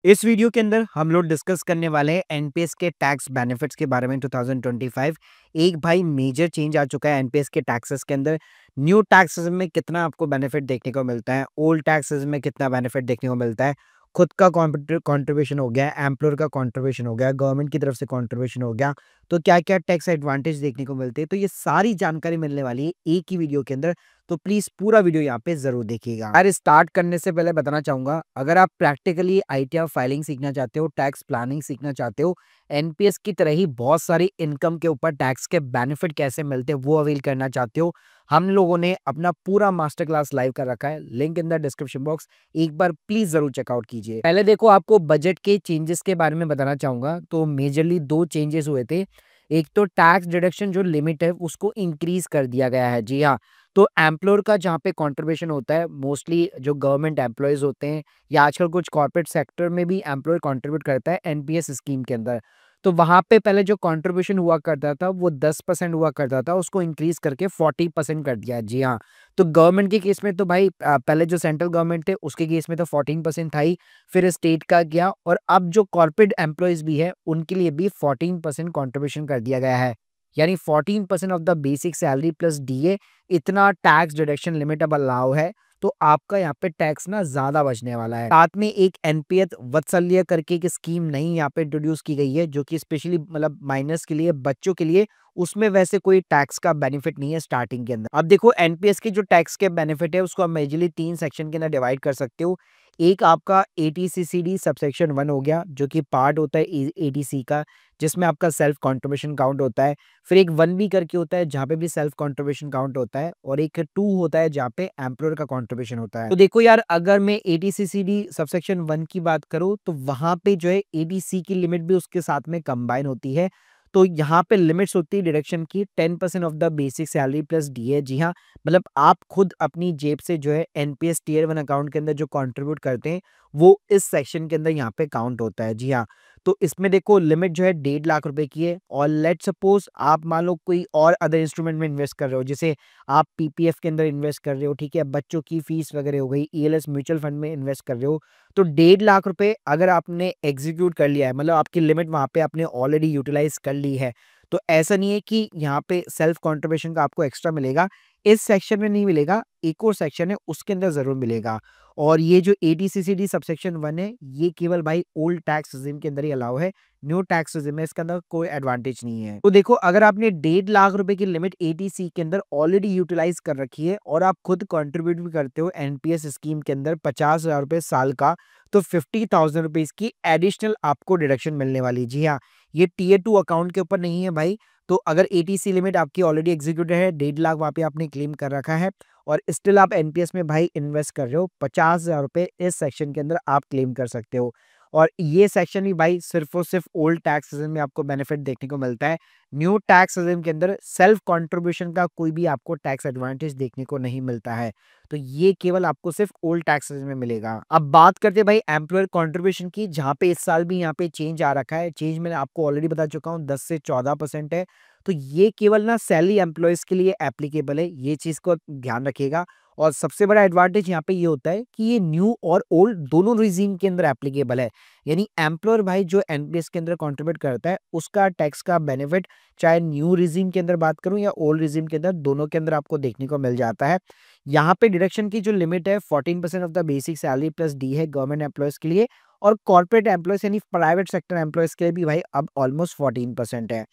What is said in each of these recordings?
इस वीडियो के अंदर हम लोग डिस्कस करने वाले हैं एनपीएस के टैक्स बेनिफिट्स के बारे में 2025। एक भाई मेजर चेंज आ चुका है एनपीएस के टैक्सेस के अंदर। न्यू टैक्सेस में कितना आपको बेनिफिट देखने को मिलता है, ओल्ड टैक्सेस में कितना बेनिफिट देखने को मिलता है, खुद का कंट्रीब्यूशन हो गया, एम्प्लॉयर का कंट्रीब्यूशन हो गया, गवर्नमेंट की तरफ से कंट्रीब्यूशन हो गया, तो क्या क्या टैक्स एडवांटेज देखने को मिलते हैं। तो ये सारी जानकारी मिलने वाली है एक ही वीडियो के अंदर, तो प्लीज पूरा वीडियो यहाँ पे जरूर देखिएगा। यार स्टार्ट करने से पहले बताना चाहूंगा, अगर आप प्रैक्टिकली आईटीआर फाइलिंग सीखना चाहते हो, टैक्स प्लानिंग सीखना चाहते हो, एनपीएस की तरह ही बहुत सारी इनकम के ऊपर टैक्स के बेनिफिट कैसे मिलते हैं वो अवेल करना चाहते हो, हम लोगों ने अपना पूरा मास्टर क्लास लाइव कर रखा है, link in the description box. एक बार प्लीज जरूर चेकआउट कीजिए। पहले देखो, आपको बजट के चेंजेस के बारे में बताना चाहूंगा। तो मेजरली दो चेंजेस हुए थे। एक तो टैक्स डिडक्शन जो लिमिट है उसको इंक्रीज कर दिया गया है। जी हाँ, तो एम्प्लॉयर का जहाँ पे कंट्रीब्यूशन होता है, मोस्टली जो गवर्नमेंट एम्प्लॉयज होते हैं या आजकल कुछ कॉर्पोरेट सेक्टर में भी एम्प्लॉयर कंट्रीब्यूट करता है एनपीएस स्कीम के अंदर। तो वहाँ पे पहले जो कंट्रीब्यूशन हुआ करता था वो 10% हुआ करता था, उसको इंक्रीज करके 40% कर दिया। जी हाँ, तो गवर्नमेंट के केस में तो भाई पहले जो सेंट्रल गवर्नमेंट थे उसके केस में तो 14% था ही, फिर स्टेट का गया, और अब जो कॉर्पोरेट एम्प्लॉयज भी है उनके लिए भी 14% कंट्रीब्यूशन कर दिया गया है। यानी 14% of the basic salary plus DA, इतना टैक्स डिडक्शन लिमिट अब अलाउ है। तो आपका यहाँ पे टैक्स ना ज्यादा बचने वाला है। साथ में एक एनपीएस वत्सल्य करके एक स्कीम नई यहाँ पे इंट्रोड्यूस की गई है, जो कि स्पेशली मतलब माइनर्स के लिए, बच्चों के लिए। उसमें वैसे कोई टैक्स का बेनिफिट नहीं है स्टार्टिंग के अंदर। अब देखो, एनपीएस के जो टैक्स के बेनिफिट है उसको आप मेजरली 3 सेक्शन के अंदर डिवाइड कर सकते हो। एक आपका एटीसीसीडी सबसेक्शन 1 हो गया, जो कि पार्ट होता है एटीसी का, जिसमें आपका सेल्फ कंट्रीब्यूशन काउंट होता है। फिर एक 1 बी करके होता है जहाँ पे भी सेल्फ कंट्रीब्यूशन काउंट होता है, और एक 2 होता है जहाँ पे एम्प्लॉयर का कंट्रीब्यूशन होता है। तो देखो यार, अगर मैं एटीसीसीडी सबसेक्शन 1 की बात करूँ तो वहां पे जो है एटीसी की लिमिट भी उसके साथ में कंबाइन होती है। तो यहाँ पे लिमिट्स होती है डिडक्शन की 10% of the basic salary plus DA. जी हाँ, मतलब आप खुद अपनी जेब से जो है एनपीएस टियर 1 अकाउंट के अंदर जो कंट्रीब्यूट करते हैं वो इस सेक्शन के अंदर यहाँ पे काउंट होता है। जी हाँ, तो इसमें देखो लिमिट जो है 1.5 लाख रुपए की है। और लेट सपोज आप मान लो कोई और अदर इंस्ट्रूमेंट में इन्वेस्ट कर रहे हो, जैसे आप पीपीएफ के अंदर इन्वेस्ट कर रहे हो, ठीक है, बच्चों की फीस वगैरह हो गई, ईएलएस म्यूचुअल फंड में इन्वेस्ट कर रहे हो, तो 1.5 लाख रुपए अगर आपने एग्जीक्यूट कर लिया है, मतलब आपकी लिमिट वहां पे आपने ऑलरेडी यूटिलाइज कर ली है, तो ऐसा नहीं है कि यहाँ पे सेल्फ कंट्रीब्यूशन का आपको एक्स्ट्रा मिलेगा। इस सेक्शन में नहीं मिलेगा, एक और सेक्शन है उसके अंदर जरूर मिलेगा। और ये जो एटीसीसीडी सबसेक्शन 1 है, ये केवल भाई ओल्ड टैक्स रिजिम के अंदर ही अलाउ है, न्यू टैक्स रिजिम में इसके अंदर कोई एडवांटेज नहीं है। तो देखो, अगर आपने 1.5 लाख रुपए की लिमिट एटीसी के अंदर ऑलरेडी यूटिलाइज कर रखी है और आप खुद कंट्रीब्यूट भी करते हो एनपीएस स्कीम के अंदर 50,000 रुपए साल का, तो 50,000 रुपीज की एडिशनल आपको डिडक्शन मिलने वाली। जी हाँ, ये टीयर 2 अकाउंट के ऊपर नहीं है भाई। तो अगर एटीसी लिमिट आपकी ऑलरेडी एग्जीक्यूटेड है, 1.5 लाख वहां पे आपने क्लेम कर रखा है, और स्टिल आप एनपीएस में भाई इन्वेस्ट कर रहे हो, 50,000 रुपए इस सेक्शन के अंदर आप क्लेम कर सकते हो। और ये सेक्शन भी भाई सिर्फ और सिर्फ ओल्ड टैक्स सिस्टम में आपको बेनिफिट देखने को मिलता है। न्यू टैक्स सिस्टम के अंदर सेल्फ कंट्रीब्यूशन का कोई भी आपको टैक्स एडवांटेज देखने को नहीं मिलता है। तो ये केवल आपको सिर्फ ओल्ड टैक्स सिस्टम में मिलेगा। अब बात करते हैं भाई एम्प्लॉयर कंट्रीब्यूशन की, जहाँ पे इस साल भी यहाँ पे चेंज आ रखा है। चेंज मैंने आपको ऑलरेडी बता चुका हूँ, 10 से 14% है। तो ये केवल ना सैलरी एम्प्लॉयज के लिए एप्लीकेबल है, ये चीज को ध्यान रखिएगा। और सबसे बड़ा एडवांटेज यहाँ पे ये होता है कि ये न्यू और ओल्ड दोनों रिजीम के अंदर एप्लीकेबल है। यानी एम्प्लॉयर भाई जो एनपीएस के अंदर कंट्रीब्यूट करता है उसका टैक्स का बेनिफिट, चाहे न्यू रिजीम के अंदर बात करूं या ओल्ड रिजीम के अंदर, दोनों के अंदर आपको देखने को मिल जाता है। यहाँ पे डिडक्शन की जो लिमिट है 14% of the basic salary plus D है गवर्नमेंट एम्प्लॉयज के लिए, और कॉर्पोरेट एम्प्लॉयज यानी प्राइवेट सेक्टर एम्प्लॉयज के लिए भी भाई अब ऑलमोस्ट 14% है।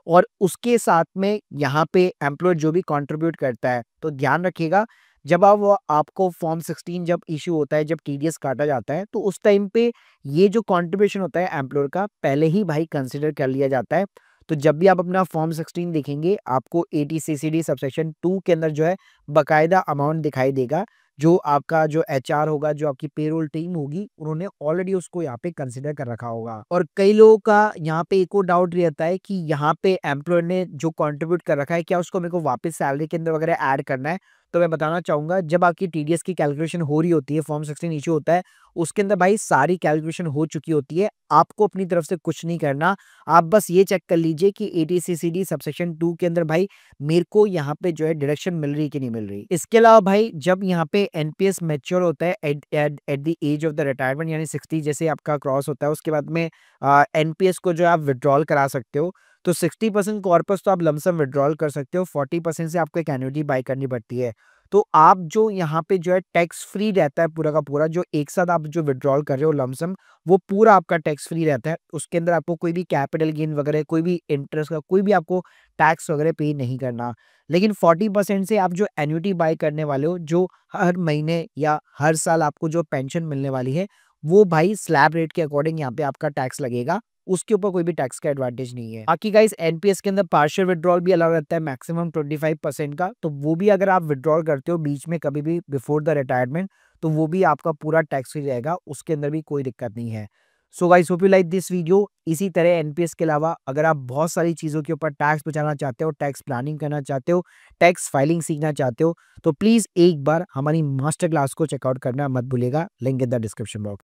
और उसके साथ में यहाँ पे एम्प्लॉयर जो भी कंट्रीब्यूट करता है, तो ध्यान रखिएगा, जब आप आपको फॉर्म 16 जब इशू होता है, जब टीडीएस काटा जाता है, तो उस टाइम पे ये जो कंट्रीब्यूशन होता है एम्प्लॉयर का पहले ही भाई कंसिडर कर लिया जाता है। तो जब भी आप अपना फॉर्म 16 देखेंगे, आपको एटीसीसीडी सबसेक्शन 2 के अंदर जो है बकायदा अमाउंट दिखाई देगा, जो आपका जो एचआर होगा, जो आपकी पेरोल टीम होगी, उन्होंने ऑलरेडी उसको यहाँ पे कंसिडर कर रखा होगा। और कई लोगों का यहाँ पे एक और डाउट रहता है कि यहाँ पे एम्प्लॉयर ने जो कंट्रीब्यूट कर रखा है, क्या उसको मेरे को वापस सैलरी के अंदर वगैरह ऐड करना है। तो मैं बताना चाहूँगा जब आपकी टीडीएस की कैलकुलेशन हो रही होती है, फॉर्म 16 इश्यू होता है, उसके अंदर भाई सारी कैलकुलेशन हो चुकी होती है। आपको अपनी तरफ से कुछ नहीं करना। आप बस ये चेक कर लीजिए कि एटीसीसीडी सबसेक्शन 2 के अंदर भाई मेरे को यहाँ पे जो है डिडक्शन मिल रही है कि नहीं मिल रही। इसके अलावा भाई जब यहाँ पे एनपीएस मैच्योर होता है at the age of the retirement यानी 60 जैसे आपका क्रॉस होता है, उसके बाद में एनपीएस को जो है आप विथड्रॉल करा सकते हो। तो 60% कॉर्पस तो आप लमसम विथड्रॉल कर सकते हो, 40% से आपको एक एन्युटी बाय करनी पड़ती है। तो आप जो यहाँ पे जो है टैक्स फ्री रहता है पूरा का पूरा, जो एक साथ आप जो विथड्रॉल कर रहे हो लमसम, वो पूरा आपका टैक्स फ्री रहता है। उसके अंदर आपको कोई भी कैपिटल गेन वगैरह, कोई भी इंटरेस्ट का कोई भी आपको टैक्स वगैरह पे नहीं करना। लेकिन 40% से आप जो एन्युटी बाय करने वाले हो, जो हर महीने या हर साल आपको जो पेंशन मिलने वाली है, वो भाई स्लैब रेट के अकॉर्डिंग यहाँ पे आपका टैक्स लगेगा। उसके ऊपर कोई भी टैक्स का एडवांटेज नहीं है। बाकी गाइस एनपीएस के अंदर पार्शियल विथड्रॉल भी अलाउ रहता है मैक्सिमम 25% का, तो वो भी अगर आप विथड्रॉल करते हो बीच में कभी भी बिफोर द रिटायरमेंट, तो वो भी आपका पूरा टैक्स फ्री रहेगा, उसके अंदर भी कोई दिक्कत नहीं है। So guys hope you like this video. इसी तरह एनपीएस के अलावा अगर आप बहुत सारी चीज़ों के ऊपर टैक्स बचाना चाहते हो, टैक्स प्लानिंग करना चाहते हो, टैक्स फाइलिंग सीखना चाहते हो, तो प्लीज़ एक बार हमारी मास्टर क्लास को चेकआउट करना मत भूलिएगा, link in the description box.